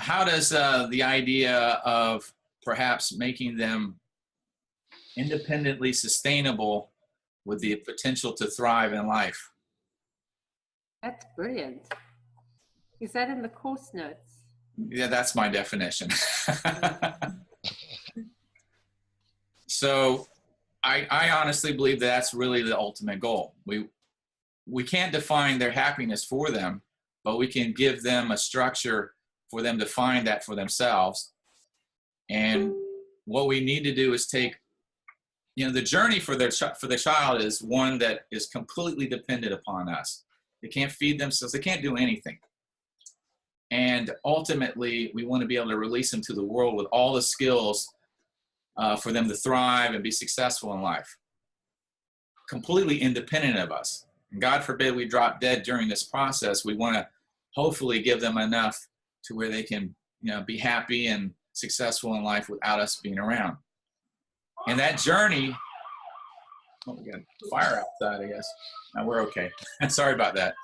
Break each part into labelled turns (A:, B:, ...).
A: how does the idea of perhaps making them independently sustainable with the potential to thrive in life?
B: That's brilliant. Is that in the course notes?
A: Yeah, that's my definition. So I honestly believe that's really the ultimate goal. We can't define their happiness for them, but we can give them a structure for them to find that for themselves. And what we need to do is take, the journey for the child is one that is completely dependent upon us. They can't feed themselves. They can't do anything. And ultimately, we want to be able to release them to the world with all the skills for them to thrive and be successful in life, completely independent of us. And God forbid we drop dead during this process. We want to hopefully give them enough to where they can, be happy and successful in life without us being around. And that journey, we got fire outside, I guess. No, we're okay. Sorry about that.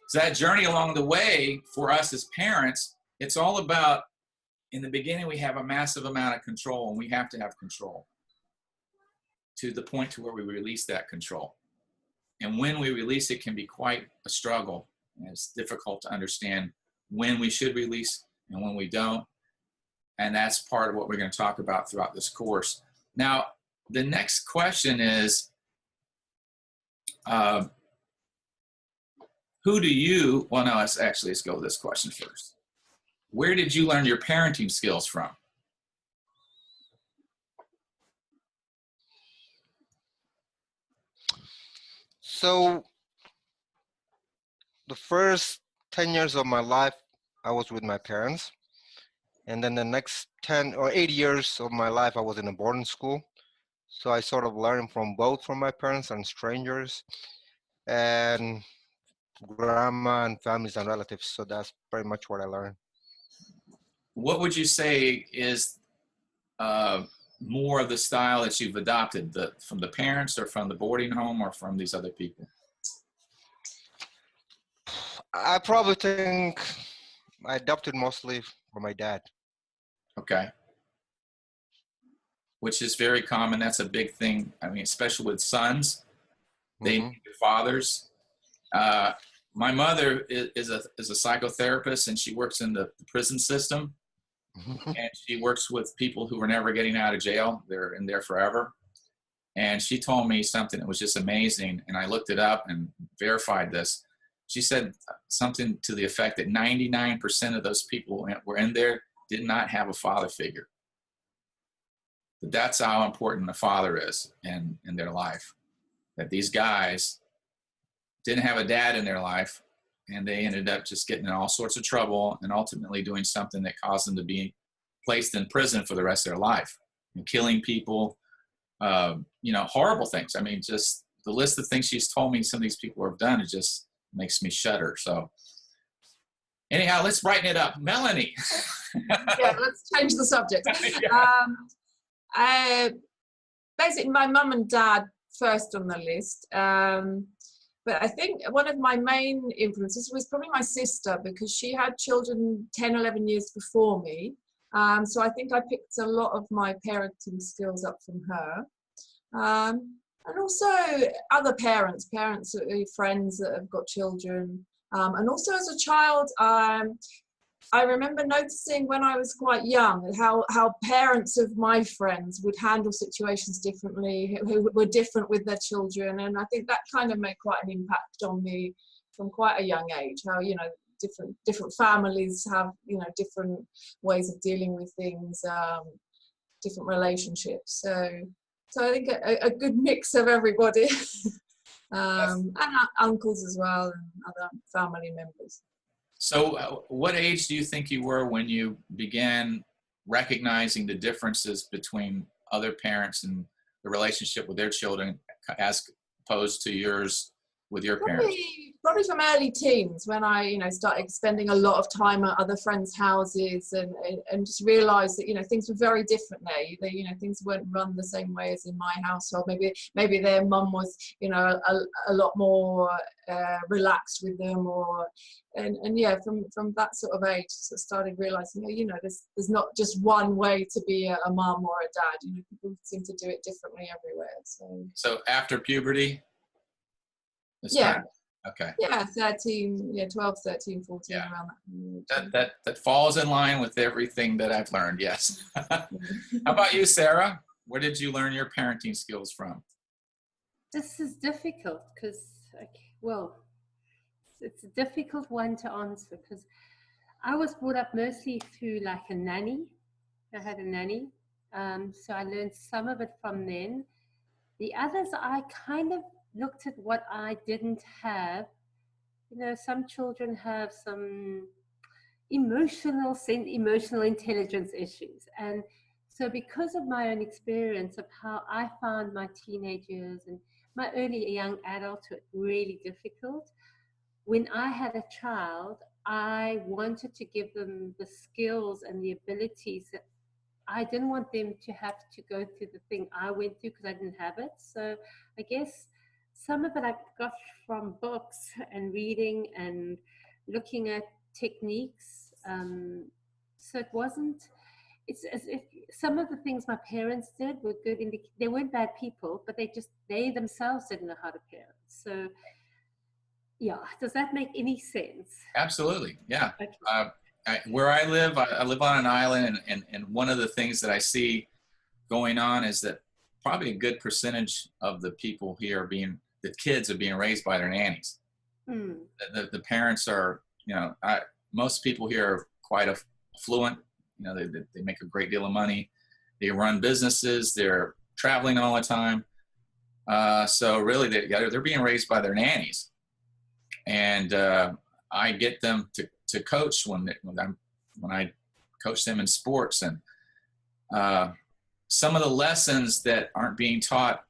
A: So that journey along the way for us as parents, it's all about, in the beginning, we have a massive amount of control, and we have to have control to the point to where we release that control. And when we release it can be quite a struggle. And it's difficult to understand when we should release and when we don't. And that's part of what we're going to talk about throughout this course. Now, the next question is, let's go with this question first. Where did you learn your parenting skills from?
C: So the first 10 years of my life, I was with my parents. And then the next 10 or 8 years of my life, I was in a boarding school. So I sort of learned from both from my parents and strangers and grandma and families and relatives. So that's pretty much what I learned.
A: What would you say is more of the style that you've adopted, from the parents or from the boarding home or from these other people?
C: I probably think I adopted mostly from my dad.
A: Okay. Which is very common. That's a big thing. I mean, especially with sons, they need their fathers. My mother is a psychotherapist, and she works in the prison system. And she works with people who are never getting out of jail. They're in there forever. And she told me something that was just amazing. And I looked it up and verified this. She said something to the effect that 99% of those people who were in there did not have a father figure. But that's how important a father is in their life. That these guys didn't have a dad in their life, and they ended up just getting in all sorts of trouble and ultimately doing something that caused them to be placed in prison for the rest of their life, and killing people, horrible things. I mean, just the list of things she's told me some of these people have done, it just makes me shudder. So anyhow, let's brighten it up. Melanie.
D: Yeah, let's change the subject. Basically, my mum and dad first on the list. But I think one of my main influences was probably my sister, because she had children 10, 11 years before me. So I think I picked a lot of my parenting skills up from her. And also other parents, friends that have got children. And also as a child, I remember noticing when I was quite young how parents of my friends would handle situations differently, who were different with their children. And I think that kind of made quite an impact on me from quite a young age, how, different families have, different ways of dealing with things, different relationships. So I think a good mix of everybody, and uncles as well, and other family members.
A: So what age do you think you were when you began recognizing the differences between other parents and the relationship with their children as opposed to yours with your parents?
D: probably from early teens, when I, you know, started spending a lot of time at other friends' houses, and just realised that, you know, things were very different there. You know, things weren't run the same way as in my household. Maybe their mum was, you know, a lot more relaxed with them, and yeah, from that sort of age, I started realising, you know, there's not just one way to be a mum or a dad. You know, people seem to do it differently everywhere.
A: So after puberty.
D: Yeah.
A: Okay.
D: Yeah, 13, yeah, 12, 13, 14,
A: Yeah.
D: around that.
A: That falls in line with everything that I've learned. Yes. How about you, Sarah? Where did you learn your parenting skills from?
B: This is difficult because, well, it's a difficult one to answer because I was brought up mostly through like a nanny. I had a nanny. So I learned some of it from then. The others, I kind of looked at what I didn't have. You know, some children have some emotional intelligence issues. And so because of my own experience of how I found my teenage years and my early young adulthood really difficult, when I had a child, I wanted to give them the skills and the abilities that I didn't want them to have to go through the thing I went through because I didn't have it. So I guess some of it I got from books and reading and looking at techniques. So it wasn't, it's as if some of the things my parents did were good. They weren't bad people, but they themselves didn't know how to parent. So yeah, does that make any sense?
A: Absolutely. Yeah.
B: Okay.
A: Where I live on an island, and one of the things that I see going on is that probably a good percentage of the people here the kids are being raised by their nannies. The parents are, you know, most people here are quite affluent. You know, they make a great deal of money. They run businesses. They're traveling all the time. So really, they're being raised by their nannies, and I get them to coach when I coach them in sports, and some of the lessons that aren't being taught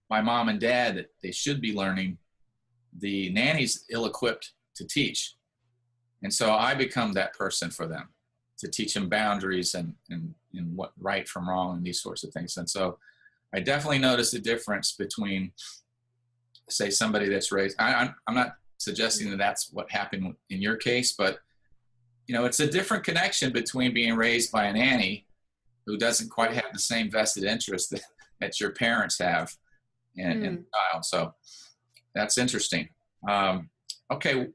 A: by mom and dad that they should be learning, the nanny's ill-equipped to teach. And so I become that person for them to teach them boundaries and what right from wrong and these sorts of things. And so I definitely noticed a difference between, say, somebody that's raised, I'm not suggesting that that's what happened in your case, but you know, it's a different connection between being raised by a nanny who doesn't quite have the same vested interest that your parents have in the child. So that's interesting. Okay,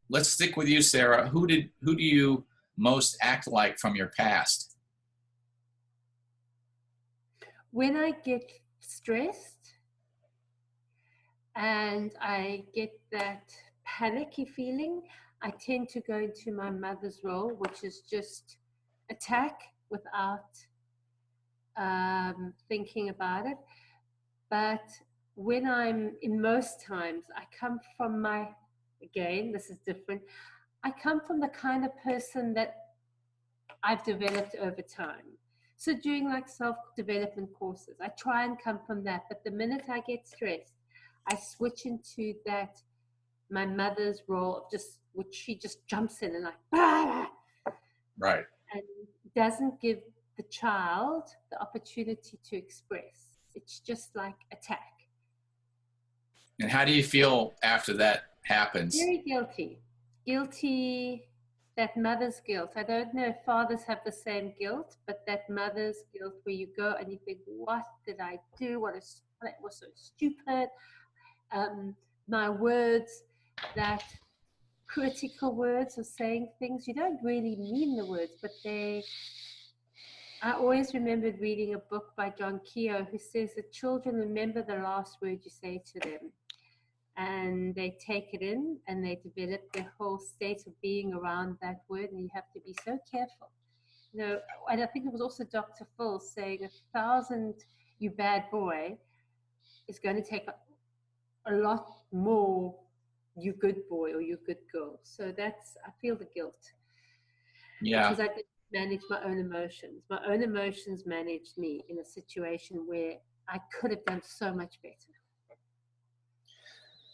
A: let's stick with you, Sarah. Who do you most act like from your past?
B: When I get stressed and I get that panicky feeling, I tend to go into my mother's role, which is just attack without thinking about it. But when in most times, I come from again, this is different, I come from the kind of person that I've developed over time. So during like self-development courses, I try and come from that. But the minute I get stressed, I switch into my mother's role of which she just jumps in and like, ah!
A: Right.
B: And doesn't give the child the opportunity to express. It's just like attack.
A: And how do you feel after that happens?
B: Very guilty, that mother's guilt. I don't know if fathers have the same guilt, but that mother's guilt where you go and you think, what did I do? That was so stupid. My words, that critical words of saying things, you don't really mean the words, but I always remembered reading a book by John Keogh who says that children remember the last word you say to them. And they take it in and they develop their whole state of being around that word, and you have to be so careful. You know, and I think it was also Dr. Phil saying 1,000 you bad boy is going to take a lot more you good boy or you good girl. So I feel the guilt.
A: Yeah.
B: Because I didn't manage my own emotions. My own emotions managed me in a situation where I could have done so much better.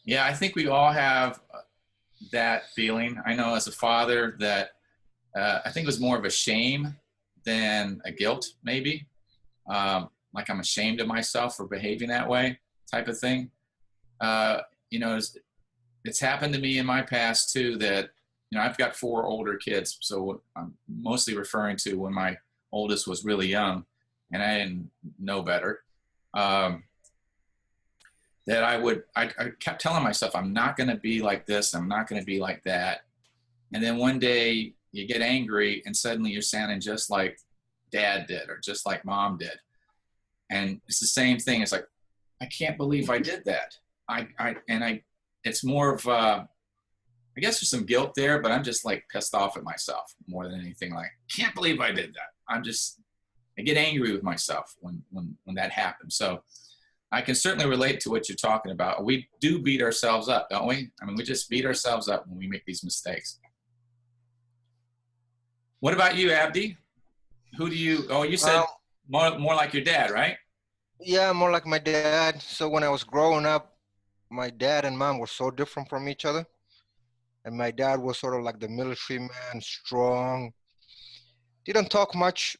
A: Yeah, I think we all have that feeling. I know as a father that I think it was more of a shame than a guilt, maybe. Like I'm ashamed of myself for behaving that way, type of thing. You know, it's happened to me in my past too that, you know, I've got 4 older kids, so I'm mostly referring to when my oldest was really young and I didn't know better. That I kept telling myself, I'm not going to be like this, I'm not going to be like that. And then one day you get angry and suddenly you're sounding just like dad did or just like mom did. And it's the same thing. It's like, I can't believe I did that. It's more of, I guess there's some guilt there, but I'm just like pissed off at myself more than anything. Like, can't believe I did that. I get angry with myself when that happens. So I can certainly relate to what you're talking about. We do beat ourselves up, don't we? I mean, we just beat ourselves up when we make these mistakes. What about you, Abdi? You said more like your dad, right?
C: Yeah, more like my dad. So when I was growing up, my dad and mom were so different from each other. And my dad was sort of like the military man, strong, didn't talk much.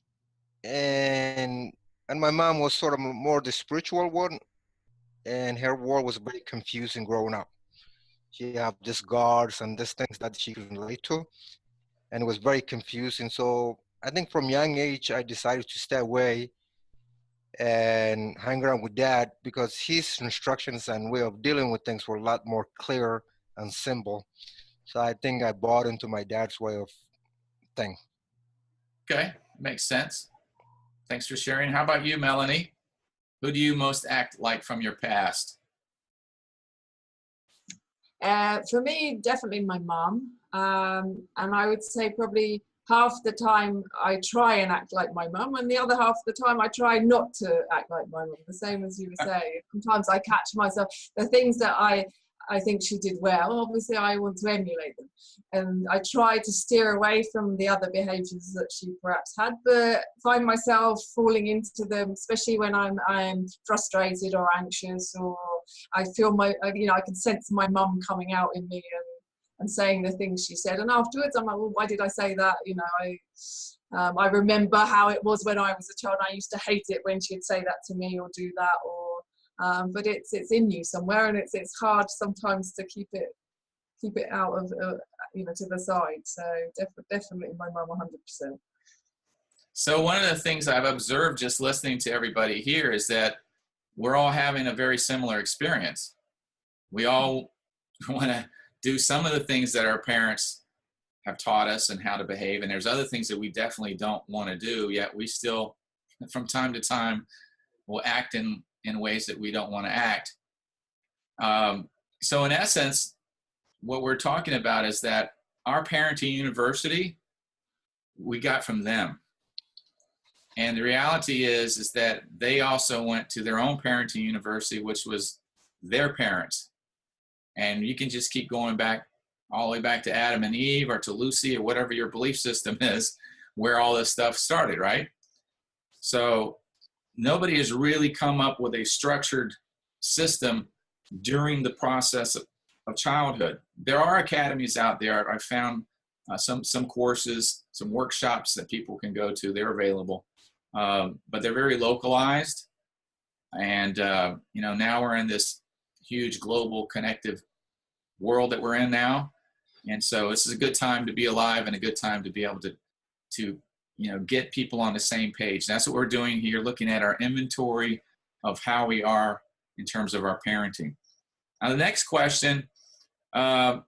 C: And my mom was sort of more the spiritual one. And her world was very confusing growing up. She had these gods and these things that she could relate to. And it was very confusing. So I think from young age, I decided to stay away and hang around with dad because his instructions and way of dealing with things were a lot more clear and simple. So I think I bought into my dad's way of thing.
A: Okay, makes sense. Thanks for sharing. How about you, Melanie? Who do you most act like from your past?
D: For me, definitely my mom. And I would say probably half the time I try and act like my mum, and the other half of the time I try not to act like my mum, the same as you were saying. Sometimes I catch myself, the things that I think she did well, obviously I want to emulate them. And I try to steer away from the other behaviors that she perhaps had, but find myself falling into them, especially when I'm frustrated or anxious, or I feel I can sense my mum coming out in me and saying the things she said. And afterwards I'm like, well, why did I say that? You know, I remember how it was when I was a child. I used to hate it when she'd say that to me or do that, or but it's in you somewhere, and it's hard sometimes to keep it out of to the side. So definitely my mum 100%.
A: So one of the things I've observed just listening to everybody here is that we're all having a very similar experience. We all want to do some of the things that our parents have taught us and how to behave, and there's other things that we definitely don't want to do, yet we still from time to time will act in ways that we don't want to act. So in essence, what we're talking about is that our parenting university, we got from them. And the reality is that they also went to their own parenting university, which was their parents. And you can just keep going back all the way back to Adam and Eve or to Lucy or whatever your belief system is, where all this stuff started, right? So nobody has really come up with a structured system during the process of childhood. There are academies out there. I found some courses, some workshops that people can go to. They're available, but they're very localized. And now we're in this huge global connective world that we're in now, and so this is a good time to be alive and a good time to be able to get people on the same page. That's what we're doing here, looking at our inventory of how we are in terms of our parenting. Now, the next question, Sarah,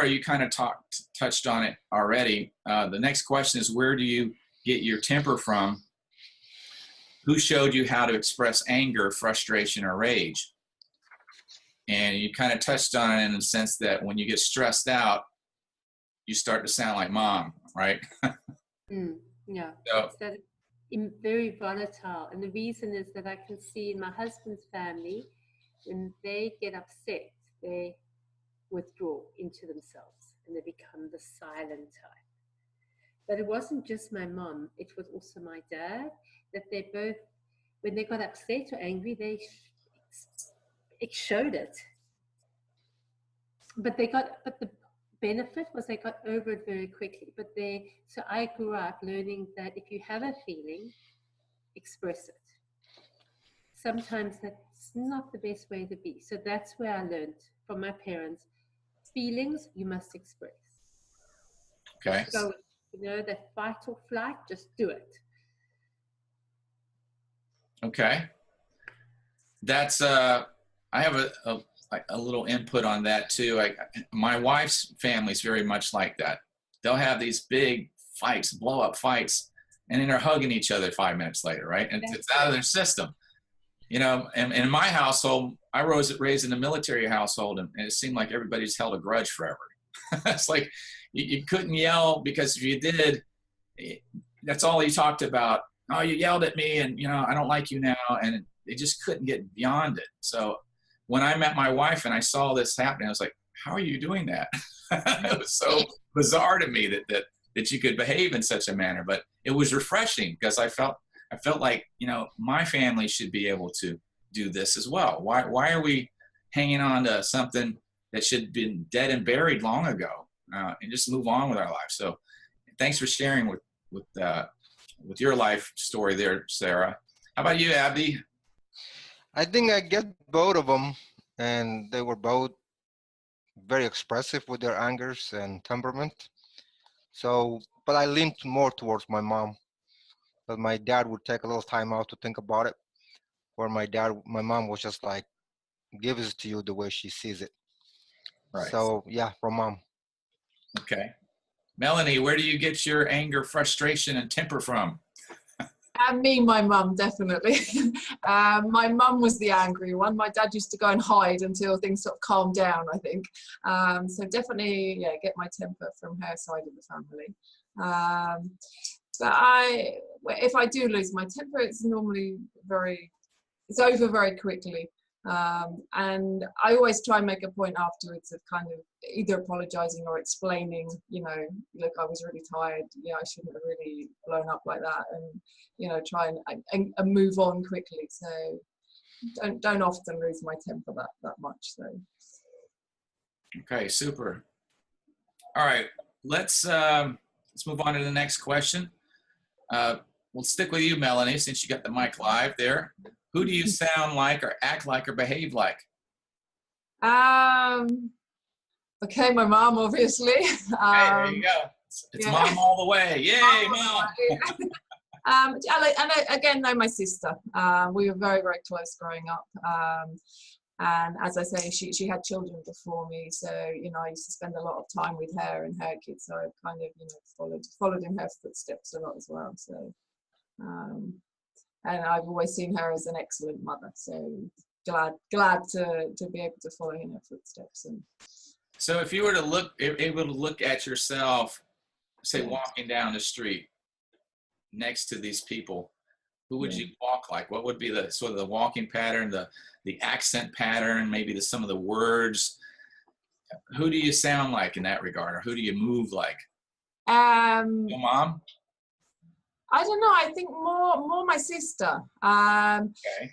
A: you kind of touched on it already. The next question is, where do you get your temper from? Who showed you how to express anger, frustration, or rage? And you kind of touched on it in the sense that when you get stressed out, you start to sound like mom, right?
B: Yeah,
A: So,
B: it's that very volatile. And the reason is that I can see in my husband's family, when they get upset, they withdraw into themselves and they become the silent type. But it wasn't just my mom, it was also my dad, that they both, when they got upset or angry, they showed it. but the benefit was they got over it very quickly. So I grew up learning that if you have a feeling, express it. Sometimes that's not the best way to be. So that's where I learned from my parents. Feelings you must express.
A: Okay.
B: So, that fight or flight, just do it.
A: Okay. That's I have a little input on that too. My wife's family's very much like that. They'll have these big fights, blow up fights, and then they're hugging each other 5 minutes later, right? And it's out of their system. And in my household, I was raised in a military household, and it seemed like everybody's held a grudge forever. It's like you couldn't yell, because if you did, that's all you talked about. Oh, you yelled at me, and I don't like you now, and they just couldn't get beyond it. So when I met my wife and I saw this happening, I was like, how are you doing that? It was so bizarre to me that you could behave in such a manner, but it was refreshing, because I felt like, my family should be able to do this as well. Why are we hanging on to something that should have been dead and buried long ago, and just move on with our lives? So thanks for sharing with your life story there, Sarah. How about you, Abdi?
C: I think I get both of them, and they were both very expressive with their angers and temperament. So, but I leaned more towards my mom. But my dad would take a little time out to think about it, where my mom was just like, gives it to you the way she sees it.
A: Right.
C: So yeah, from mom.
A: Okay. Melanie, where do you get your anger, frustration, and temper from?
D: And my mum, definitely. My mum was the angry one. My dad used to go and hide until things sort of calmed down, I think. So definitely, yeah, get my temper from her side of the family. But if I do lose my temper, it's normally it's over very quickly. And I always try and make a point afterwards of kind of either apologizing or explaining, look, I was really tired, I shouldn't have really blown up like that, and try and move on quickly. So don't often lose my temper that much. So
A: okay, super. All right, let's move on to the next question. We'll stick with you, Melanie, since you got the mic live there. Who do you sound like, or act like, or behave like?
D: Okay, my mom, obviously.
A: There you go. It's yeah. Mom all the way. Yay, Mom.
D: And again, my sister. We were very, very close growing up. And as I say, she had children before me, so I used to spend a lot of time with her and her kids. So I kind of followed in her footsteps a lot as well. So, and I've always seen her as an excellent mother. So glad to be able to follow in her footsteps. And
A: so, if you were able to look at yourself, say, walking down the street next to these people, who would you walk like? What would be the sort of the walking pattern, the accent pattern, maybe some of the words? Who do you sound like in that regard, or who do you move like? Your mom?
D: I don't know. I think more my sister.
A: Okay.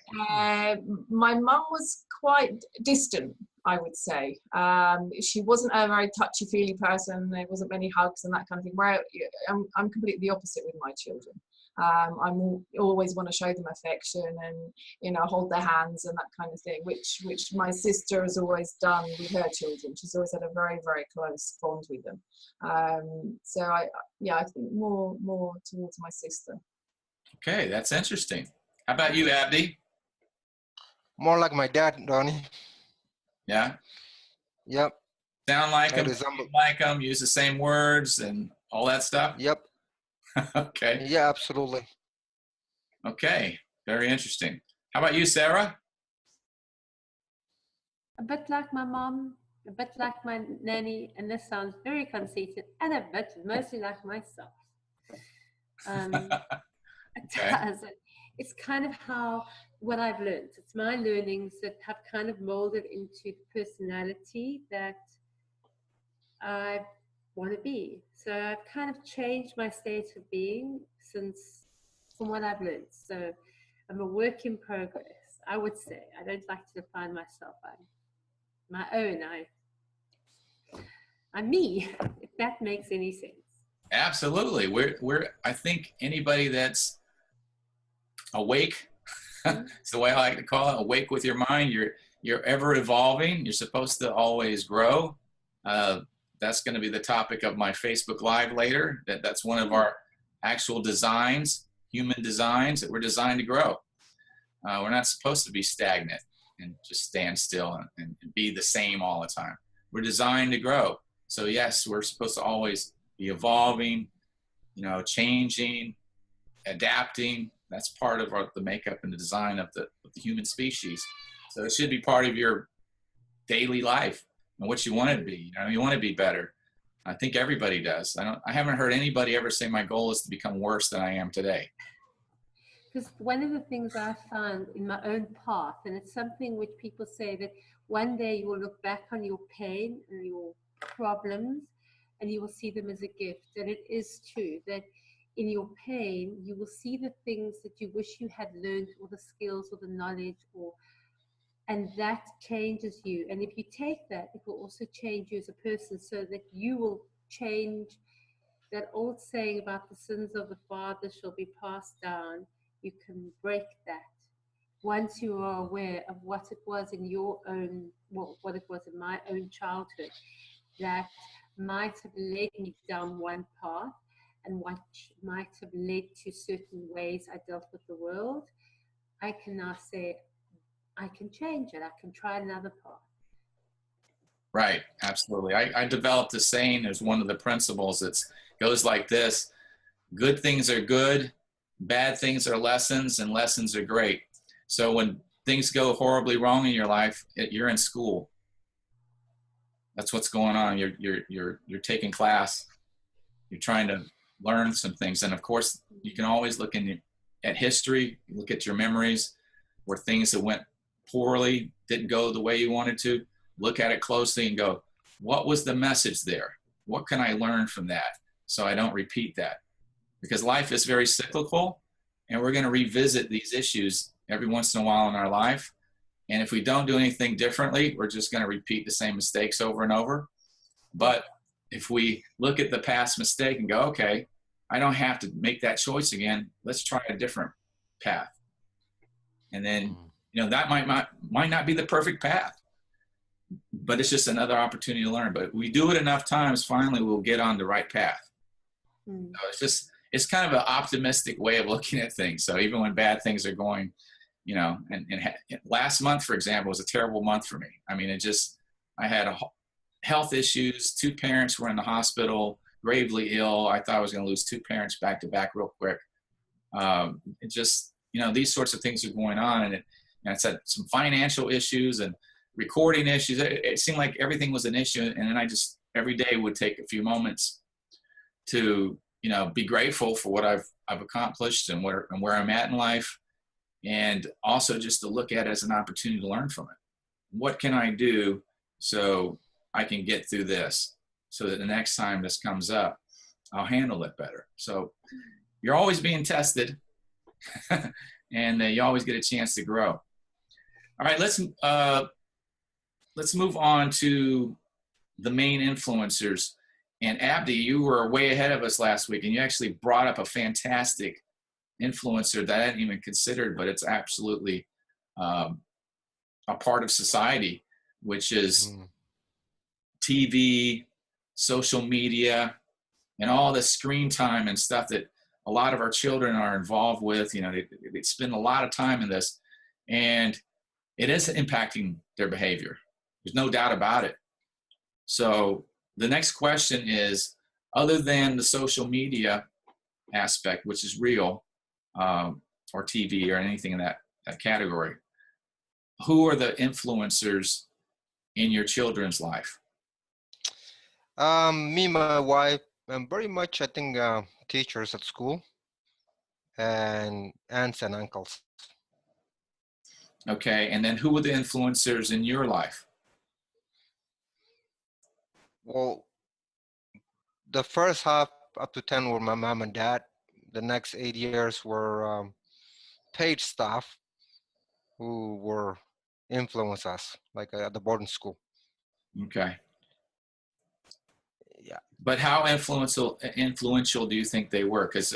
D: My mum was quite distant, I would say. She wasn't a very touchy-feely person. There wasn't many hugs and that kind of thing. Where I'm completely the opposite with my children. I always want to show them affection and hold their hands and that kind of thing, which my sister has always done with her children. She's always had a very, very close bond with them. So I think more towards my sister. Okay, that's interesting. How about you, Abdi?
C: More like my dad, Donnie.
A: Yeah.
C: Yep.
A: Sound like him, like him, use the same words and all that stuff.
C: Yep.
A: Okay.
C: Yeah, absolutely.
A: Okay, very interesting. How about you, Sarah?
B: A bit like my mom, a bit like my nanny, and this sounds very conceited, and a bit mostly like myself.
A: Okay.
B: It does. It's kind of what I've learned. It's my learnings that have kind of molded into the personality that I want to be. So I've kind of changed my state of being from what I've learned. So I'm a work in progress, I would say. I don't like to define myself by my own. I'm me, if that makes any sense.
A: Absolutely. I think anybody that's awake, it's the way I like to call it, awake with your mind, you're ever evolving. You're supposed to always grow. That's going to be the topic of my Facebook Live later. That's one of our actual designs, human designs, that we're designed to grow. We're not supposed to be stagnant and just stand still and be the same all the time. We're designed to grow. So yes, we're supposed to always be evolving, changing, adapting. That's part of the makeup and the design of the human species. So it should be part of your daily life and what you want to be. You want to be better. I think everybody does. I haven't heard anybody ever say my goal is to become worse than I am today.
B: Because one of the things I found in my own path, and it's something which people say, that one day you will look back on your pain and your problems and you will see them as a gift. And it is true that in your pain, you will see the things that you wish you had learned, or the skills or the knowledge, and that changes you. And if you take that, it will also change you as a person, so that you will change. That old saying about the sins of the father shall be passed down, you can break that once you are aware of what it was in your own, what it was in my own childhood that might have led me down one path, and what might have led to certain ways I dealt with the world. I can now say, I can change it. I can try another path.
A: Right, absolutely. I developed a saying. There's one of the principles that goes like this: good things are good, bad things are lessons, and lessons are great. So when things go horribly wrong in your life, you're in school. That's what's going on. You're taking class. You're trying to learn some things. And of course, you can always look at history, look at your memories where things that went poorly, didn't go the way you wanted to. Look at it closely and go, what was the message there? What can I learn from that so I don't repeat that? Because life is very cyclical, and we're going to revisit these issues every once in a while in our life. And if we don't do anything differently, we're just going to repeat the same mistakes over and over. But if we look at the past mistake and go, okay, I don't have to make that choice again. Let's try a different path. And then, that might not be the perfect path, but it's just another opportunity to learn. But we do it enough times, finally we'll get on the right path. So it's kind of an optimistic way of looking at things. So even when bad things are going, and last month, for example, was a terrible month for me. I mean, I had health issues. 2 parents were in the hospital, gravely ill. I thought I was going to lose 2 parents back to back real quick. These sorts of things are going on. And it's had some financial issues and recording issues. It seemed like everything was an issue. And then I just every day would take a few moments to, be grateful for what I've accomplished and where I'm at in life. And also just to look at it as an opportunity to learn from it. What can I do so I can get through this, so that the next time this comes up, I'll handle it better. So you're always being tested and you always get a chance to grow. All right, let's move on to the main influencers. And Abdi, you were way ahead of us last week, and you actually brought up a fantastic influencer that I hadn't even considered, but it's absolutely a part of society, which is TV, social media, and all the screen time and stuff that a lot of our children are involved with. They spend a lot of time in this, and it is impacting their behavior. There's no doubt about it. So the next question is, other than the social media aspect, which is real, or TV or anything in that category, who are the influencers in your children's life?
C: Me, my wife, and very much, I think, teachers at school and aunts and uncles.
A: Okay, and then who were the influencers in your life?
C: Well, the first half up to 10 were my mom and dad. The next 8 years were paid staff who were influence us, like at the boarding school.
A: Okay. But how influential do you think they were? Because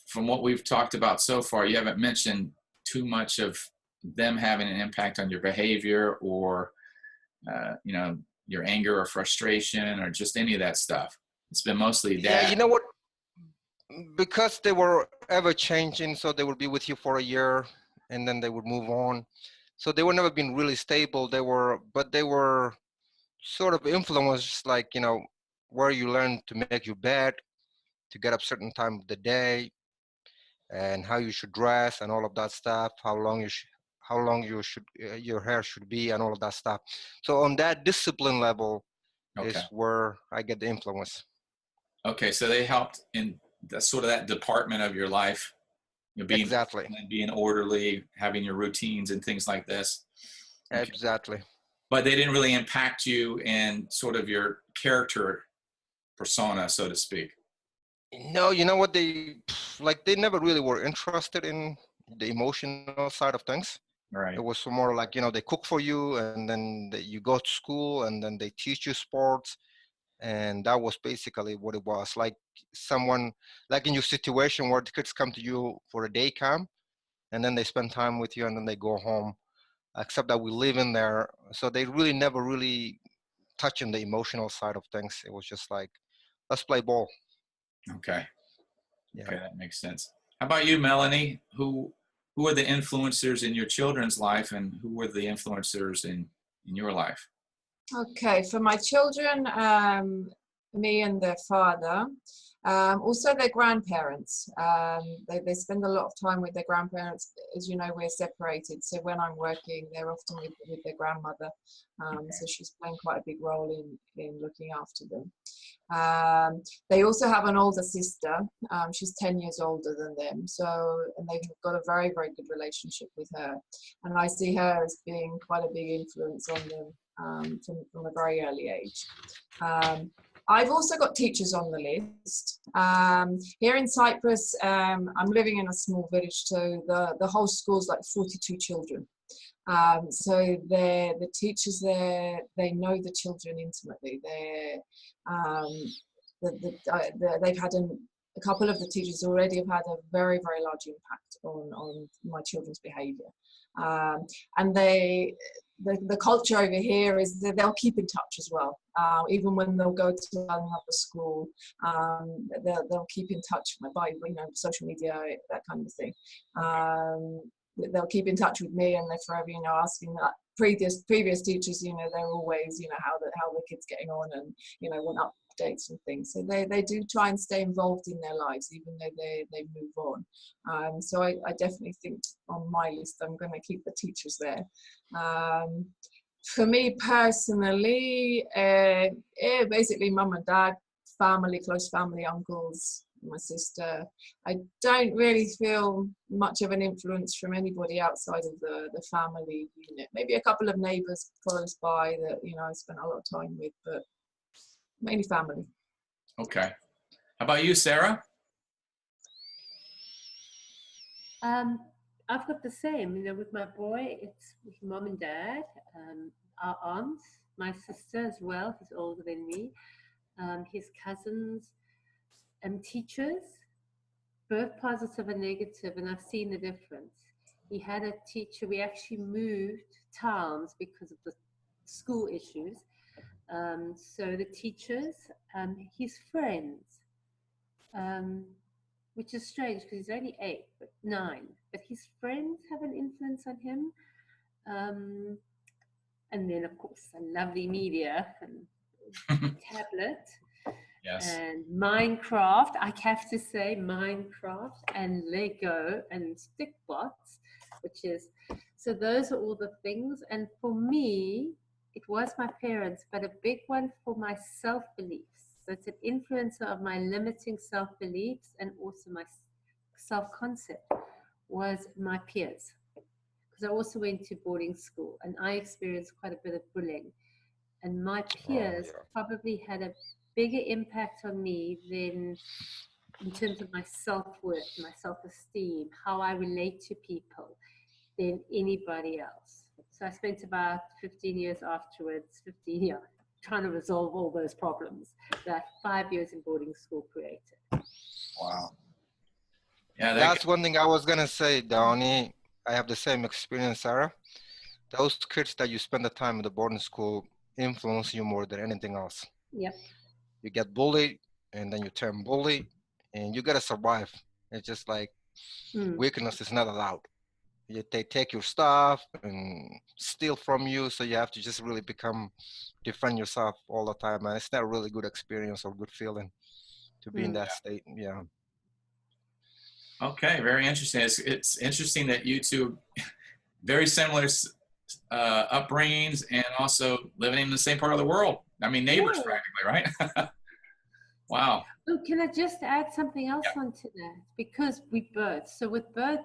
A: from what we've talked about so far, you haven't mentioned too much of them having an impact on your behavior or, you know, your anger or frustration or just any of that stuff. It's been mostly dad.
C: Yeah, you know what? Because they were ever changing, so they would be with you for a year and then they would move on. So they were never been really stable. They were sort of influenced, like, you know, where you learn to make your bed, to get up certain time of the day, and how you should dress and all of that stuff, how long your hair should be and all of that stuff. So on that discipline level
A: Okay.
C: is where I get the influence.
A: Okay, so they helped in sort of that department of your life, you know, being orderly, having your routines and things like this. Okay.
C: Exactly.
A: But they didn't really impact you in sort of your character persona, so to speak.
C: No, you know what, they never really were interested in the emotional side of things.
A: Right.
C: It was more like, you know, they cook for you and then you go to school and then they teach you sports. And that was basically what it was. Like someone, like in your situation where the kids come to you for a day camp and then they spend time with you and then they go home, except that we live in there. So they really never really touching the emotional side of things. It was just like, let's play ball.
A: Okay.
C: Yeah.
A: Okay, that makes sense. How about you, Melanie? Who are the influencers in your children's life and who were the influencers in your life?
D: Okay, for my children, me and their father, also their grandparents. They spend a lot of time with their grandparents. As you know, we're separated, so when I'm working, they're often with their grandmother. So she's playing quite a big role in looking after them. They also have an older sister. She's 10 years older than them, and they've got a very, very good relationship with her. And I see her as being quite a big influence on them from a very early age. I've also got teachers on the list. Here in Cyprus, I'm living in a small village, so the whole school's like 42 children. So the teachers there, they know the children intimately. They've had a couple of the teachers already have had a very, very large impact on my children's behaviour. And the culture over here is that they'll keep in touch as well. Even when they'll go to another school, they'll keep in touch by, you know, social media, that kind of thing. They'll keep in touch with me, and they're forever, you know, asking that previous teachers, you know, they're always, you know, how the kids getting on, and, you know, want updates and things. So they do try and stay involved in their lives, even though they move on. So I definitely think on my list, I'm going to keep the teachers there. For me personally, basically mum and dad, family, close family, uncles, my sister. I don't really feel much of an influence from anybody outside of the family unit. Maybe a couple of neighbours close by that, you know, I spent a lot of time with, but mainly family.
A: Okay. How about you, Sarah?
B: I've got the same, you know, with my boy, it's with mom and dad, our aunts, my sister as well, who's older than me, his cousins, teachers, both positive and negative, and I've seen the difference. He had a teacher, we actually moved towns because of the school issues. So the teachers, his friends, which is strange because he's only 9, but his friends have an influence on him. And then, of course, the lovely media and tablet.
A: Yes.
B: And Minecraft, I have to say Minecraft and Lego and Stickbots, so those are all the things. And for me, it was my parents, but a big one for my self-beliefs. So it's an influencer of my limiting self-beliefs and also my self-concept was my peers. Because I also went to boarding school and I experienced quite a bit of bullying. And my peers probably had a bigger impact on me than in terms of my self-worth, my self-esteem, how I relate to people, than anybody else. So I spent about 15 years afterwards, 15 years, trying to resolve all those problems that 5 years in boarding school created.
A: Wow. Yeah,
C: That's one thing I was gonna say, Donnie. I have the same experience, Sarah. Those kids that you spend the time in the boarding school influence you more than anything else.
B: Yep.
C: You get bullied, and then you turn bully, and you gotta survive. It's just like weakness is not allowed. They take your stuff and steal from you, so you have to just really defend yourself all the time. And it's not a really good experience or good feeling to be in that state. Yeah.
A: Okay, very interesting. It's interesting that you two very similar upbringings and also living in the same part of the world. I mean, neighbors practically, right? Wow.
B: Oh, can I just add something else onto that? Because we both, so with both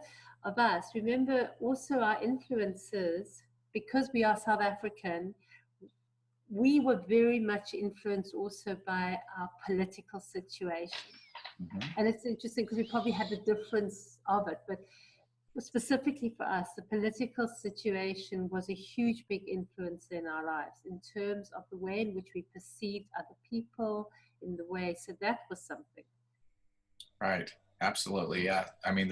B: of us, remember also our influences, because we are South African, we were very much influenced also by our political situation. And it's interesting because we probably had the difference of it, but specifically for us, the political situation was a huge, big influence in our lives in terms of the way in which we perceived other people, in the way, so that was something.
A: Right, absolutely, yeah. I mean,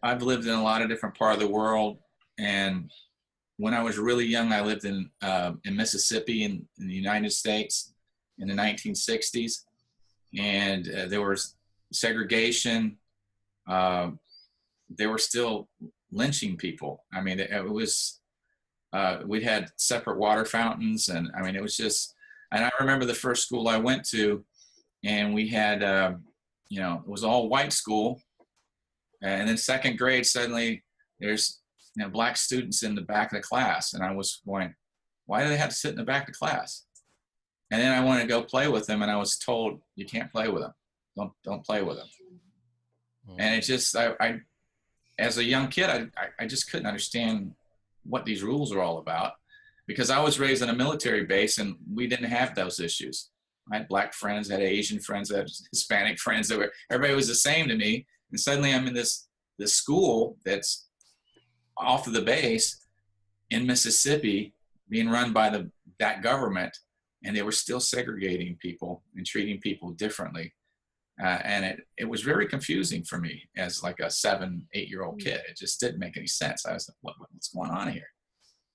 A: I've lived in a lot of different parts of the world, and when I was really young, I lived in Mississippi in the United States in the 1960s, and there was segregation. They were still lynching people. I mean, it was, we had separate water fountains, and I mean, it was just, and I remember the first school I went to, and we had, you know, it was all white school, and then second grade, suddenly there's, you know, black students in the back of the class, and I was going, why do they have to sit in the back of the class? And then I wanted to go play with them, and I was told, you can't play with them. Don't play with them. And it just, I as a young kid, I just couldn't understand what these rules are all about, because I was raised in a military base and we didn't have those issues. I had black friends, I had Asian friends, I had Hispanic friends. Everybody was the same to me. And suddenly I'm in this school that's off of the base in Mississippi, being run by that government, and they were still segregating people and treating people differently. And it was very confusing for me as like a 7-8-year-old kid. It just didn't make any sense. I was like, what's going on here?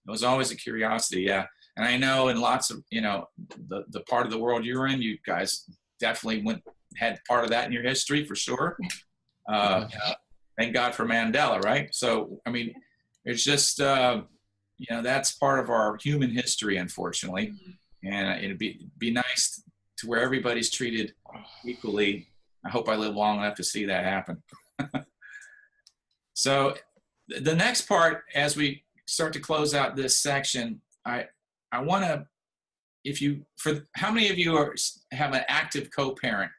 A: It was always a curiosity, yeah. And I know in lots of, you know, the part of the world you're in, you guys definitely had part of that in your history for sure. You know, thank God for Mandela, right? So, I mean, it's just, you know, that's part of our human history, unfortunately. And it'd be nice to where everybody's treated equally. I hope I live long enough to see that happen. So the next part, as we start to close out this section, I want to, how many of you have an active co-parent?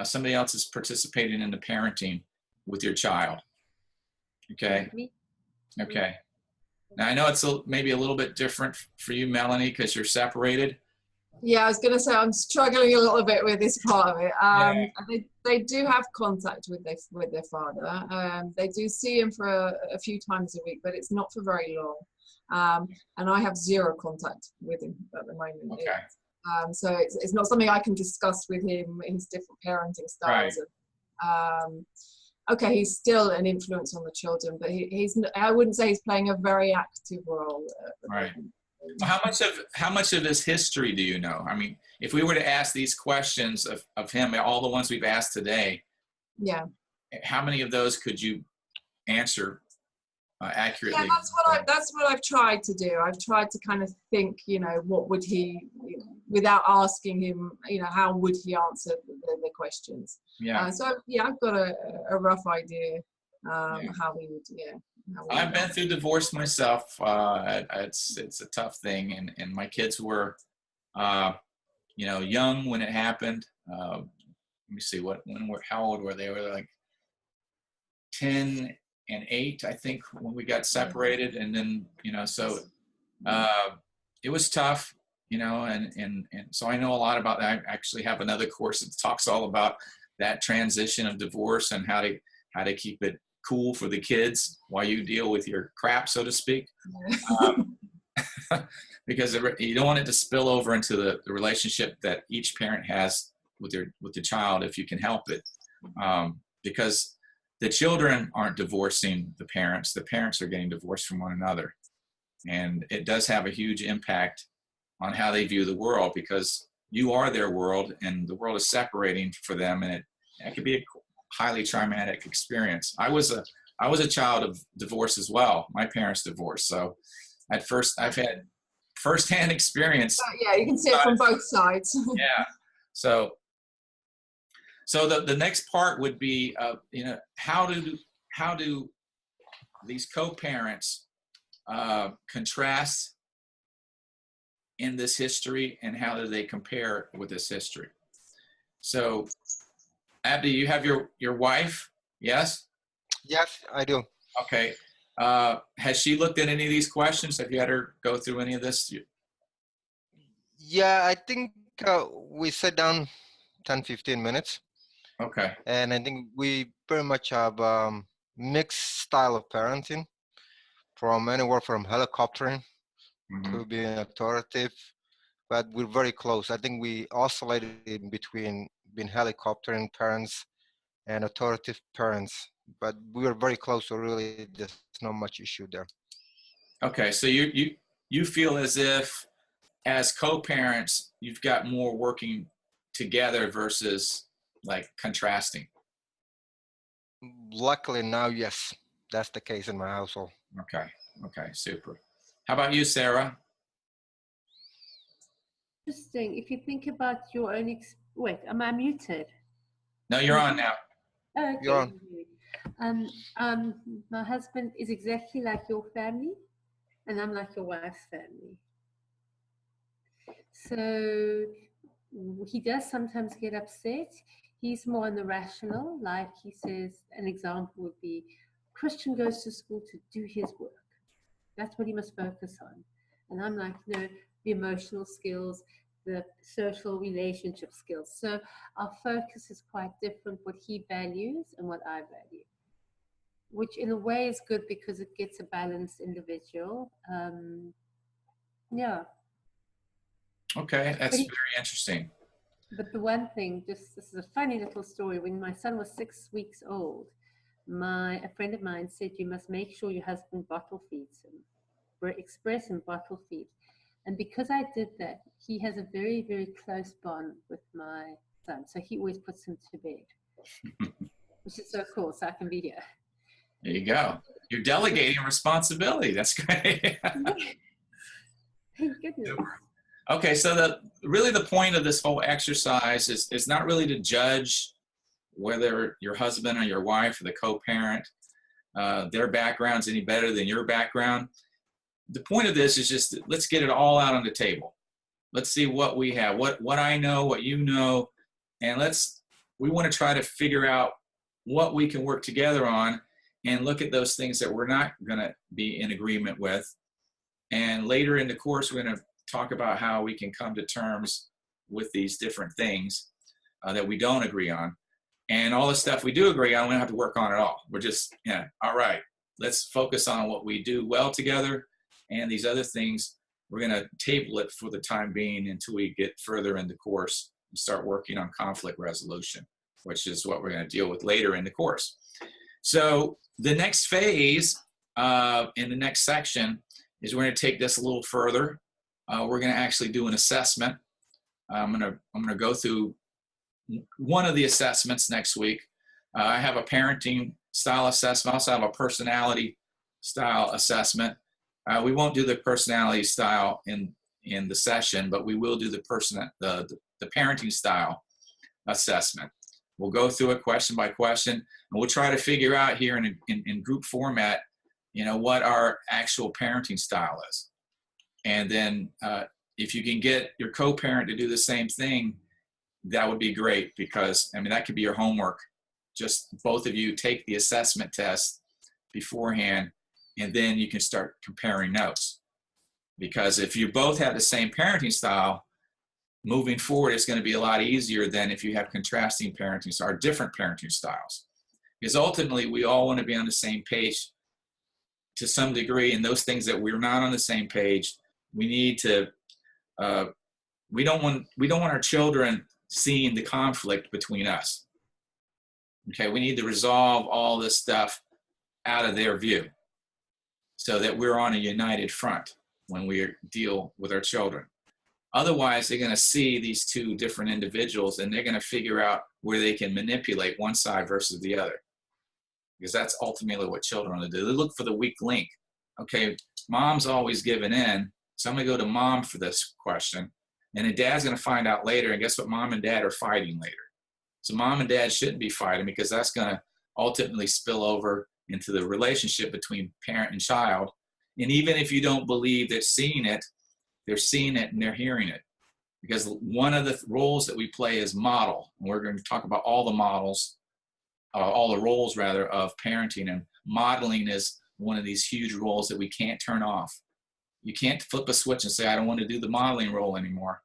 A: Somebody else is participating in the parenting with your child. Okay. Okay. Now I know it's maybe a little bit different for you, Melanie, because you're separated.
D: Yeah, I was going to say I'm struggling a little bit with this part of it. They do have contact with their father. They do see him for a few times a week, but it's not for very long. And I have zero contact with him at the moment.
A: Okay.
D: So it's not something I can discuss with him, his different parenting styles. Right. Okay, he's still an influence on the children, but I wouldn't say he's playing a very active role.
A: Right. How much of his history do you know? I mean, if we were to ask these questions of him, all the ones we've asked today,
D: yeah,
A: how many of those could you answer accurately?
D: Yeah, that's what I've tried to do. I've tried to kind of think, you know, what would he, without asking him, you know, how would he answer the questions? Yeah. So yeah, I've got a rough idea how he would. Yeah.
A: I've been through divorce myself. It's a tough thing, and my kids were, you know, young when it happened. Let me see, how old were they? They were like 10 and 8, I think, when we got separated, and then, you know, so it was tough, you know, and so I know a lot about that. I actually have another course that talks all about that transition of divorce and how to keep it cool for the kids while you deal with your crap, so to speak. because you don't want it to spill over into the relationship that each parent has with the child if you can help it. Because the children aren't divorcing the parents are getting divorced from one another. And it does have a huge impact on how they view the world, because you are their world and the world is separating for them, and it could be a highly traumatic experience. I was a child of divorce as well. My parents divorced, so I've had firsthand experience.
D: Yeah, you can see it from both sides.
A: Yeah. So the next part would be, how do these co-parents contrast in this history, and how do they compare with this history? So, Abdi, you have your wife, yes?
C: Yes, I do.
A: Okay. Has she looked at any of these questions? Have you had her go through any of this?
C: Yeah, I think we sat down 10, 15 minutes.
A: Okay.
C: And I think we pretty much have mixed style of parenting, from anywhere from helicoptering to being authoritative, but we're very close. I think we oscillated in between being helicoptering parents and authoritative parents, but we are very close, so really there's not much issue there.
A: Okay, so you feel as if, as co-parents, you've got more working together versus like contrasting.
C: Luckily now, yes, that's the case in my household.
A: Okay, super. How about you, Sarah?
B: Interesting. If you think about your own, wait, am I muted?
A: No, you're on now.
B: Oh, okay.
C: You're on.
B: My husband is exactly like your family, and I'm like your wife's family. So he does sometimes get upset. He's more on the rational, like he says, an example would be, Christian goes to school to do his work. That's what he must focus on. And I'm like, no, the emotional skills, the social relationship skills. So our focus is quite different, what he values and what I value, which in a way is good because it gets a balanced individual. Yeah.
A: Okay, that's very interesting.
B: But the one thing, this is a funny little story. When my son was 6 weeks old, a friend of mine said, you must make sure your husband bottle feeds him. Express and bottle feed. And because I did that, he has a very, very close bond with my son. So he always puts him to bed, which is so cool. So I can be here.
A: There you go. You're delegating responsibility. That's great.
B: Thank goodness.
A: Okay, so really the point of this whole exercise is not really to judge whether your husband or your wife or the co-parent, their background's any better than your background. The point of this is just, let's get it all out on the table. Let's see what we have, what I know, what you know, and we want to try to figure out what we can work together on and look at those things that we're not going to be in agreement with. And later in the course, we're going to talk about how we can come to terms with these different things that we don't agree on. And all the stuff we do agree on, we don't have to work on at all. We're just, all right, let's focus on what we do well together. And these other things, we're going to table it for the time being until we get further in the course and start working on conflict resolution, which is what we're going to deal with later in the course. So the next phase in the next section is we're going to take this a little further. We're going to actually do an assessment. I'm going to go through one of the assessments next week. I have a parenting style assessment. I also have a personality style assessment. We won't do the personality style in the session, but we will do the parenting style assessment. We'll go through it question by question, and we'll try to figure out here in group format, what our actual parenting style is. And then if you can get your co-parent to do the same thing, that would be great, because, that could be your homework. Just both of you take the assessment test beforehand, and then you can start comparing notes. Because if you both have the same parenting style, moving forward, it's going to be a lot easier than if you have contrasting parenting styles, or different parenting styles. Because ultimately, we all want to be on the same page to some degree, and those things that we're not on the same page, we need to, we don't want our children seeing the conflict between us. Okay, we need to resolve all this stuff out of their view so that we're on a united front when we deal with our children. Otherwise, they're going to see these two different individuals and they're going to figure out where they can manipulate one side versus the other. Because that's ultimately what children will do. They look for the weak link. Okay, mom's always giving in, so I'm going to go to mom for this question. And then dad's going to find out later, and guess what? Mom and dad are fighting later. So mom and dad shouldn't be fighting because that's going to ultimately spill over into the relationship between parent and child. And even if you don't believe they're seeing it and they're hearing it. Because one of the roles that we play is model. And we're going to talk about all the models, all the roles rather, of parenting. And modeling is one of these huge roles that we can't turn off. You can't flip a switch and say, I don't want to do the modeling role anymore.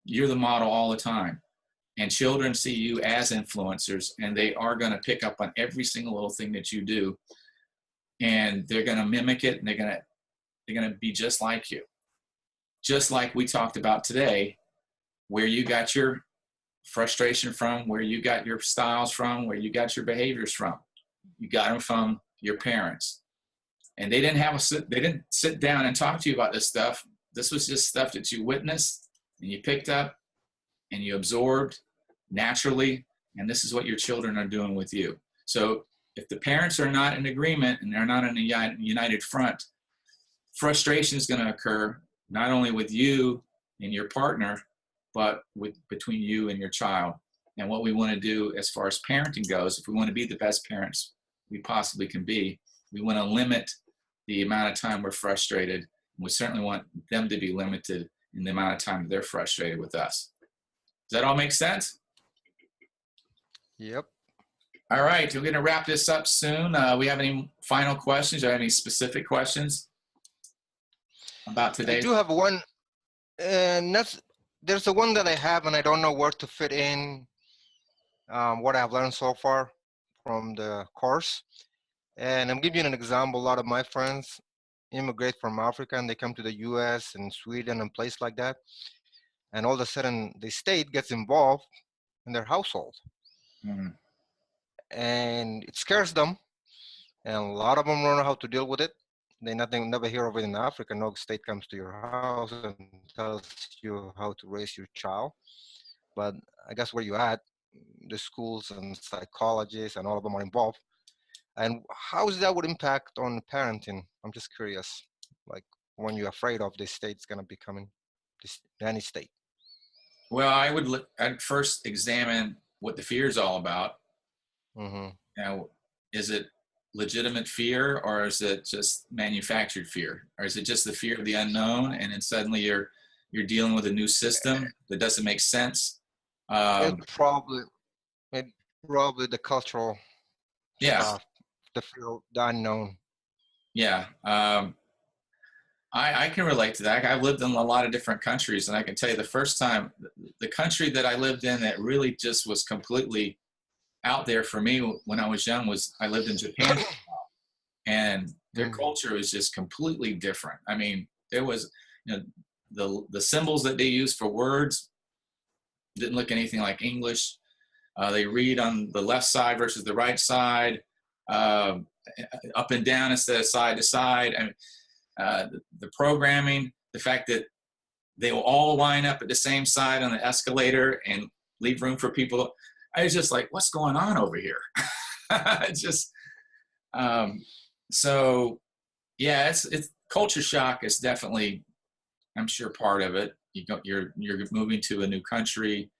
A: You're the model all the time. And children see you as influencers, and they are going to pick up on every single little thing that you do. And they're going to mimic it, and they're going to be just like you. Just like we talked about today, where you got your frustration from, where you got your styles from, where you got your behaviors from. You got them from your parents. And they didn't sit down and talk to you about this stuff. This was just stuff that you witnessed and you picked up and you absorbed naturally. And this is what your children are doing with you. So if the parents are not in agreement and they're not in a united front, frustration is going to occur not only with you and your partner, but between you and your child. And what we want to do as far as parenting goes, if we want to be the best parents we possibly can be, we want to limit the amount of time we're frustrated. We certainly want them to be limited in the amount of time they're frustrated with us. Does that all make sense?
C: Yep.
A: All right, we're going to wrap this up soon. We have any final questions or any specific questions about today?
C: I do have one, and there's the one that I have, and I don't know where to fit in what I've learned so far from the course. And I'm giving you an example. A lot of my friends immigrate from Africa and they come to the US and Sweden and places like that. And all of a sudden the state gets involved in their household.
A: Mm-hmm.
C: And it scares them. And a lot of them don't know how to deal with it. They never hear of it in Africa. No state comes to your house and tells you how to raise your child. But I guess where you're at, the schools and psychologists and all of them are involved. And how is that would impact on parenting? I'm just curious, like when you're afraid of this state's going to be coming, any state.
A: Well, I'd first examine what the fear is all about.
C: Mm-hmm.
A: Now, is it legitimate fear, or is it just manufactured fear, or is it just the fear of the unknown, and then suddenly you're dealing with a new system that doesn't make sense?
C: It's probably the cultural stuff, the fear of the unknown.
A: Yeah. I can relate to that. I've lived in a lot of different countries, and I can tell you the first time, the country that I lived in that really just was completely out there for me when I was young I lived in Japan, and their culture was just completely different. I mean, there was, the symbols that they used for words didn't look anything like English. They read on the left side versus the right side, up and down instead of side to side. I mean, the programming, the fact that they will all line up at the same side on the escalator and leave room for people. I was just like, what's going on over here? It's just, so yeah, it's culture shock is definitely, I'm sure, part of it. You're moving to a new country,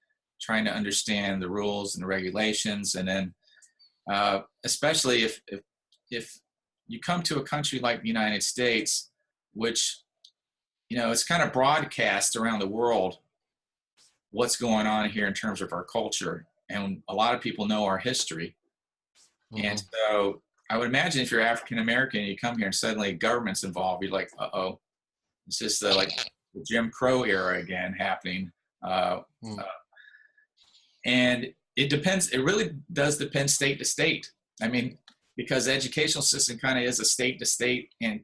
A: trying to understand the rules and the regulations, and then especially if you come to a country like the United States, which, it's kind of broadcast around the world what's going on here in terms of our culture, and a lot of people know our history. Mm-hmm. And so I would imagine if you're African American and you come here and suddenly government's involved, you're like, uh-oh, it's just like the Jim Crow era again happening. And it depends. It really does depend state to state. I mean, because the educational system kind of is a state to state and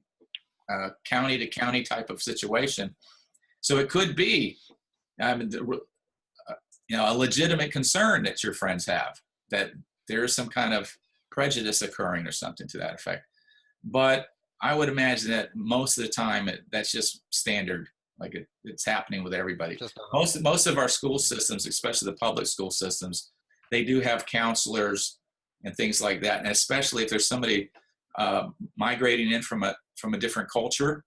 A: county to county type of situation. So it could be, a legitimate concern that your friends have, that there is some kind of prejudice occurring or something to that effect. But I would imagine that most of the time that's just standard, like it's happening with everybody. Most of our school systems, especially the public school systems, they do have counselors and things like that. And especially if there's somebody migrating in from a different culture,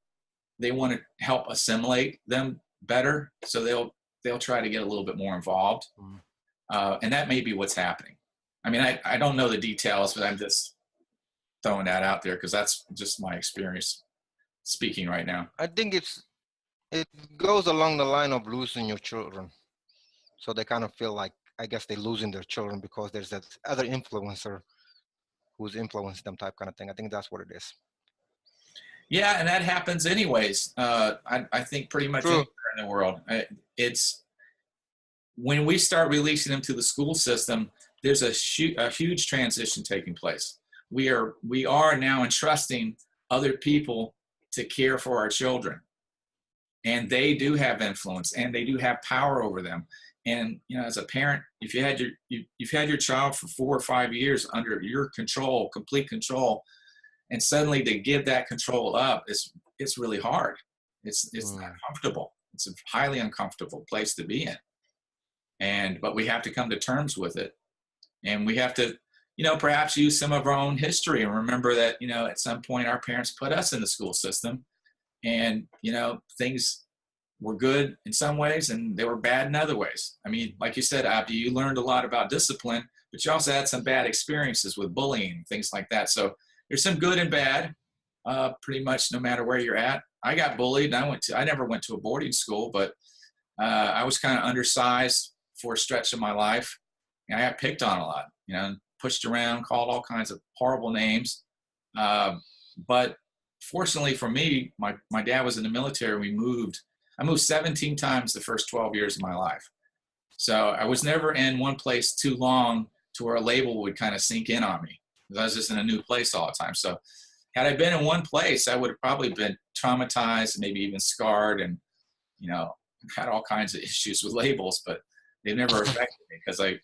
A: they want to help assimilate them better. So they'll try to get a little bit more involved. And that may be what's happening. I mean, I don't know the details, but I'm just throwing that out there because that's just my experience speaking right now.
C: I think it goes along the line of losing your children. So they kind of feel like, I guess they're losing their children because there's that other influencer who's influenced them type kind of thing. I think that's what it is.
A: Yeah, and that happens anyways. I think pretty much anywhere in the world. It's when we start releasing them to the school system, there's a huge transition taking place. We are now entrusting other people to care for our children, and they do have influence and they do have power over them. And as a parent, if you've had your child for 4 or 5 years under your control, complete control, and suddenly to give that control up, it's really hard. It's not comfortable. It's a highly uncomfortable place to be in. But we have to come to terms with it. And we have to, perhaps use some of our own history and remember that, at some point our parents put us in the school system and, things were good in some ways and they were bad in other ways. I mean, like you said, Abdi, you learned a lot about discipline, but you also had some bad experiences with bullying, things like that. So there's some good and bad, pretty much no matter where you're at. I got bullied. I never went to a boarding school, but I was kind of undersized for a stretch of my life. And I got picked on a lot, pushed around, called all kinds of horrible names. But fortunately for me, my dad was in the military. I moved 17 times the first 12 years of my life. So I was never in one place too long to where a label would kind of sink in on me. I was just in a new place all the time. So had I been in one place, I would have probably been traumatized, maybe even scarred, and, had all kinds of issues with labels, but they've never affected me because I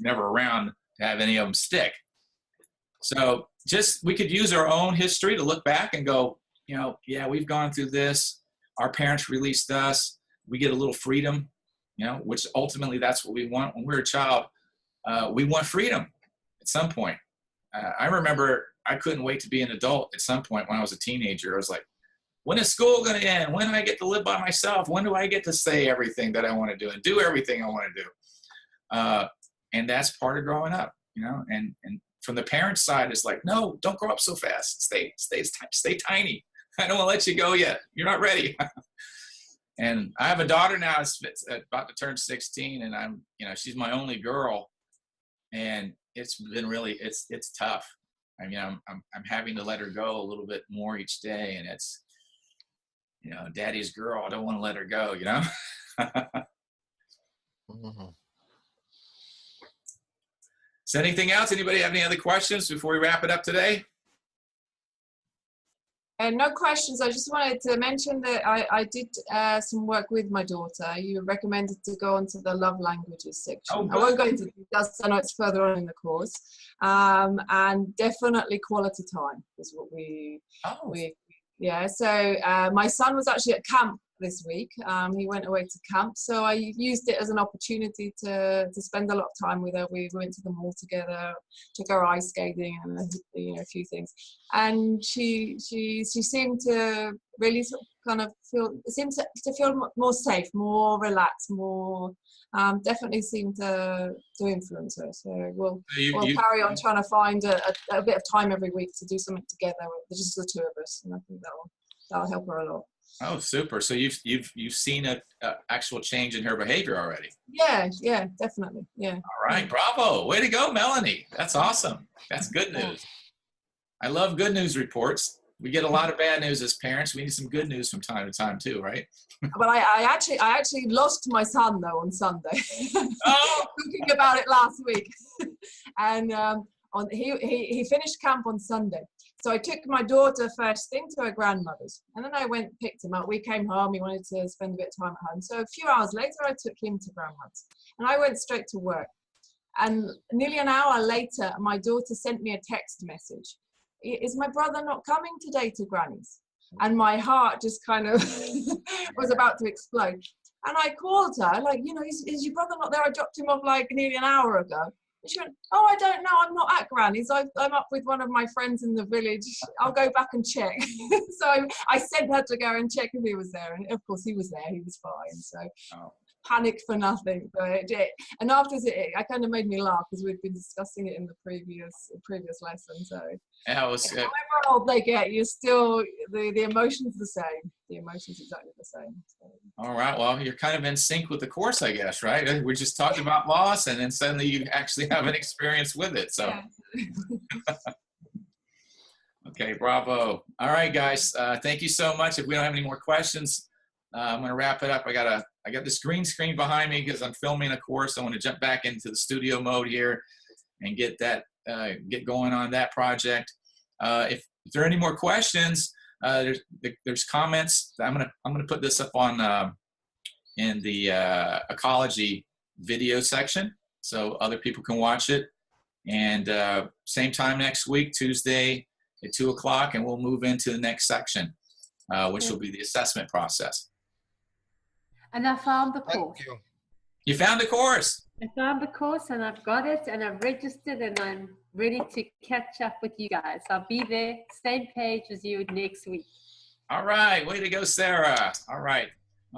A: never around to have any of them stick. So we could use our own history to look back and go, yeah, we've gone through this. Our parents released us. We get a little freedom, which ultimately that's what we want. When we're a child, we want freedom at some point. I remember I couldn't wait to be an adult at some point when I was a teenager. I was like, when is school going to end? When do I get to live by myself? When do I get to say everything that I want to do and do everything I want to do? And that's part of growing up, and from the parent side, it's like, no, don't grow up so fast. Stay tiny. I don't want to let you go yet. You're not ready. And I have a daughter now that's about to turn 16, and I'm, she's my only girl, and it's been really, it's tough. I mean, I'm having to let her go a little bit more each day, and it's, daddy's girl. I don't want to let her go,
C: Mm-hmm.
A: So anything else? Anybody have any other questions before we wrap it up today?
D: No questions. I just wanted to mention that I did some work with my daughter. You recommended to go onto the love languages section.
A: Oh,
D: I won't go into details. I know it's further on in the course. And definitely quality time is what So my son was actually at camp this week. He went away to camp, so I used it as an opportunity to spend a lot of time with her. We went to the mall together, took her ice skating, and a few things. And she seemed to really sort of kind of feel more safe, more relaxed, more definitely seemed to influence her. So we'll carry on trying to find a bit of time every week to do something together, just the two of us, and I think that'll help her a lot.
A: Oh, super. So you've seen an actual change in her behavior already.
D: Yeah, definitely. Yeah.
A: All right. Bravo. Way to go, Melanie. That's awesome. That's good news. I love good news reports. We get a lot of bad news as parents. We need some good news from time to time too, right?
D: But I actually lost my son though on Sunday.
A: Oh.
D: Thinking about it last week. And he finished camp on Sunday. So I took my daughter first thing to her grandmother's, and then I went and picked him up. We came home, he wanted to spend a bit of time at home. So a few hours later, I took him to grandmother's, and I went straight to work. And nearly an hour later, my daughter sent me a text message. Is my brother not coming today to Granny's? And my heart just kind of was about to explode. And I called her, like, you know, is your brother not there? I dropped him off like nearly an hour ago. And she went, oh, I don't know. I'm not at Granny's. I'm up with one of my friends in the village. I'll go back and check. So I sent her to go and check if he was there. And of course he was there. He was fine. So panic for nothing. But and afterwards, it kind of made me laugh because we'd been discussing it in the previous lesson. So
A: Yeah, it was,
D: however old they get, you're still, the emotion's the same. The emotion's exactly the same. So.
A: all right. Well, you're kind of in sync with the course, I guess, right? We just talked about loss, and then suddenly you actually have an experience with it. So,
D: Yeah.
A: okay, bravo. All right, guys. Thank you so much. If we don't have any more questions, I'm going to wrap it up. I got this green screen behind me because I'm filming a course. I want to jump back into the studio mode here and get going on that project. If there are any more questions, there's comments. I'm gonna put this up on in the Achology video section so other people can watch it. And same time next week, Tuesday at 2 o'clock, and we'll move into the next section, which will be the assessment process.
B: And I found the course.
C: Thank you.
A: You found the course.
B: I found the course and I've got it and I've registered and I'm ready to catch up with you guys. I'll be there, same page as you next week.
A: All right, way to go, Sarah. All right,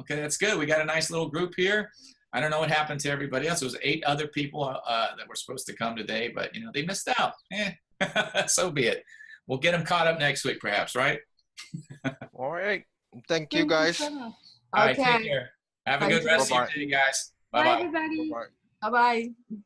A: okay, that's good. We got a nice little group here. I don't know what happened to everybody else. There was 8 other people that were supposed to come today, but you know they missed out. So be it. We'll get them caught up next week, perhaps, right?
C: All right. Thank you, guys.
B: So much.
A: All right,
D: Okay.
A: take care. Have a good
D: Thank you.
A: rest of your day, guys.
B: Bye,
A: Bye-bye.
B: everybody.
C: Bye-bye.
D: Bye-bye.